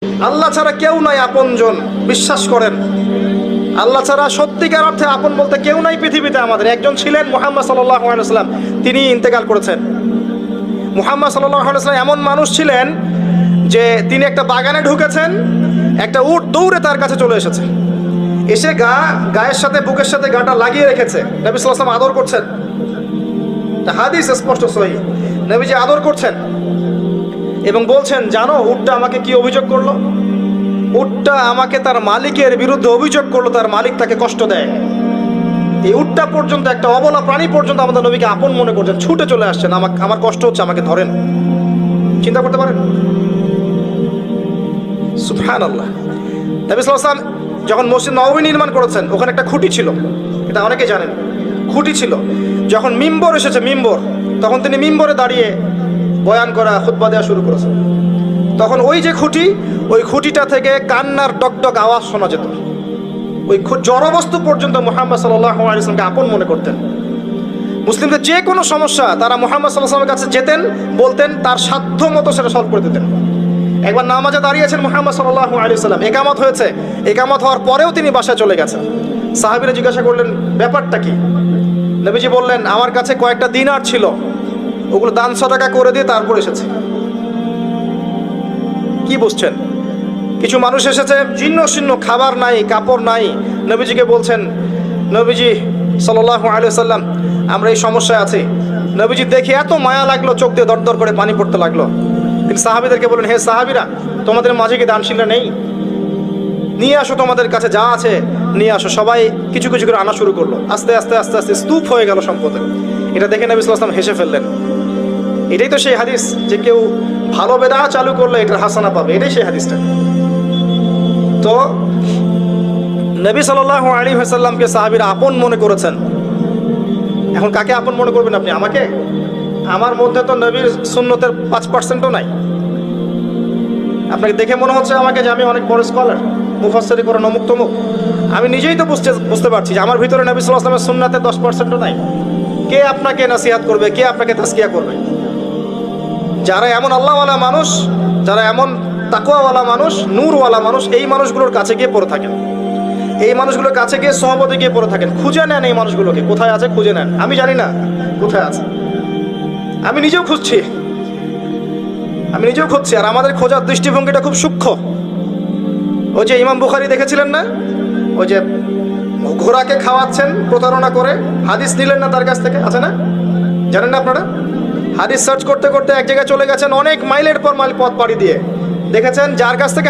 আল্লাহ ছাড়া কেউ নাই আপনজন, বিশ্বাস করেন। আল্লাহ ছাড়া সত্যিকার অর্থে আপন বলতে কেউ নাই পৃথিবীতে। আমাদের একজন ছিলেন মুহাম্মদ সাল্লাল্লাহু আলাইহি ওয়াসাল্লাম, তিনি ইন্তেকাল করেছেন। মুহাম্মদ সাল্লাল্লাহু আলাইহি ওয়াসাল্লাম এমন মানুষ ছিলেন যে তিনি একটা বাগানে ঢুকেছেন, একটা উট দৌড়ে তার কাছে চলে এসেছে, এসে গায়ের সাথে বুকের সাথে গাটা লাগিয়ে রেখেছে। নবী সাল্লাল্লাহু আলাইহি ওয়াসাল্লাম আদর করছেন, হাদিস স্পষ্ট সহিহ, নবীজি আদর করছেন এবং বলছেন, জানো উটটা আমাকে কি অভিযোগ করলো? উটটা আমাকে তার মালিকের বিরুদ্ধে অভিযোগ করলো, তার মালিক তাকে কষ্ট দেয়। এই উটটা পর্যন্ত, একটা অবলা প্রাণী পর্যন্ত আমাদের নবীকে আপন মনে করছেন, ছুটে চলে আসছেন, আমার কষ্ট হচ্ছে, আমাকে ধরেন। চিন্তা করতে পারেন? সুবহানাল্লাহ। নবী সাল্লাল্লাহু আলাইহি ওয়াসাল্লাম যখন মসজিদ নববী নির্মাণ করেছেন, ওখানে একটা খুঁটি ছিল, এটা অনেকে জানেন, খুঁটি ছিল। যখন মিম্বর এসেছে, মিম্বর, তখন তিনি মিম্বরে দাঁড়িয়ে বয়ান করা, খুতবা দেওয়া শুরু করেছেন। তখন ওই যে খুঁটি, ওই খুঁটিটা থেকে কান্নার ডকডক আওয়াজ শোনা যেত। ওই জড়বস্তু পর্যন্ত মুহাম্মদ সাল্লাল্লাহু আলাইহি ওয়াসাল্লামকে আপন মনে করতেন। মুসলিমদের যে কোনো সমস্যা তারা মুহাম্মদ সাল্লাল্লাহু আলাইহি ওয়াসাল্লামের কাছে যেতেন, বলতেন, তার সাধ্য মতো সেটা সলভ করে দিতেন। একবার নামাজে দাঁড়িয়েছেন মুহাম্মদ সাল্লাল্লাহু আলাইহি ওয়াসাল্লাম, একামত হয়েছে, একামত হওয়ার পরেও তিনি বাসায় চলে গেছেন। সাহাবীরা জিজ্ঞাসা করলেন, ব্যাপারটা কি? নবীজি বললেন, আমার কাছে কয়েকটা দিনার ছিল, ওগুলো দান সাদাকা করে দিয়ে তারপর এসেছে। কি বুঝছেন? কিছু মানুষ এসেছে, জীর্ণ শীর্ণ, খাবার নাই, কাপড় নাই, নবীজিকে বলছেন, নবীজি সাল্লাল্লাহু আলাইহি ওয়াসাল্লাম, আমরা এই সমস্যায় আছি। নবীজি দেখে এত মায়া লাগলো, চোখ দিয়ে দরদর করে পানি পড়তে লাগলো। তিনি সাহাবীদেরকে বলেন, হে সাহাবীরা, তোমাদের মাঝে কি দানশীলরা নেই? নিয়ে আসো, তোমাদের কাছে যা আছে নিয়ে আসো। সবাই কিছু কিছু করে আনা শুরু করলো। আস্তে আস্তে আস্তে আস্তে স্তূপ হয়ে গেল সম্পদের। এটা দেখে নবী সাল্লাল্লাহু আলাইহি ওয়াসাল্লাম হেসে ফেললেন। এটাই তো সেই হাদিস যে কেউ ভালো বেদাত চালু করলে এটার হাসানা পাবে, এটাই সেই হাদিসটা। তো নবী সাল্লাল্লাহু আলাইহি ওয়াসাল্লামকে সাহাবীরা আপন মনে করেছেন। এখন কাকে আপন মনে করবেন আপনি? আমাকে? আমার মধ্যে তো নবীর সুন্নতের 5%ও নাই। আপনাকে দেখে মনে হচ্ছে আমাকে যে আমি অনেক বড় স্কলার, মুফাসসির কোরআন অমুক তমুক। আমি নিজেই তো বুঝতে পারছি যে আমার ভিতরে নবী সাল্লাল্লাহু আলাইহি ওয়াসাল্লামের সুন্নাতের 10%ও নাই। কে আপনাকে নসিহত করবে? কে আপনাকে তাজকিয়া করবে? যারা এমন আল্লাহওয়ালা মানুষ, যারা এমন তাকওয়াওয়ালা মানুষ, নূরওয়ালা মানুষ, এই মানুষগুলোর কাছে গিয়ে পড়ে থাকেন, এই মানুষগুলোর কাছে গিয়ে সহবতে গিয়ে পড়ে থাকেন, খুঁজে নেন এই মানুষগুলোকে, কোথায় আছে খুঁজে নেন। আমি জানি না কোথায় আছে, আমি নিজেও খুঁজছি, আর আমাদের খোঁজার দৃষ্টিভঙ্গিটা খুব সূক্ষ্ম। ওই যে ইমাম বুখারী দেখেছিলেন না, ওই যে ঘোড়াকে খাওয়াচ্ছেন প্রতারণা করে, হাদিস নিলেন না তার কাছ থেকে, আছে না? জানেন না আপনারা? হাদিস সার্চ করতে করতে এক জায়গায় চলে গেছেন, অনেক মাইলের পর মাইল পথ পাড়ি দিয়ে দেখেছেন যার কাছ থেকে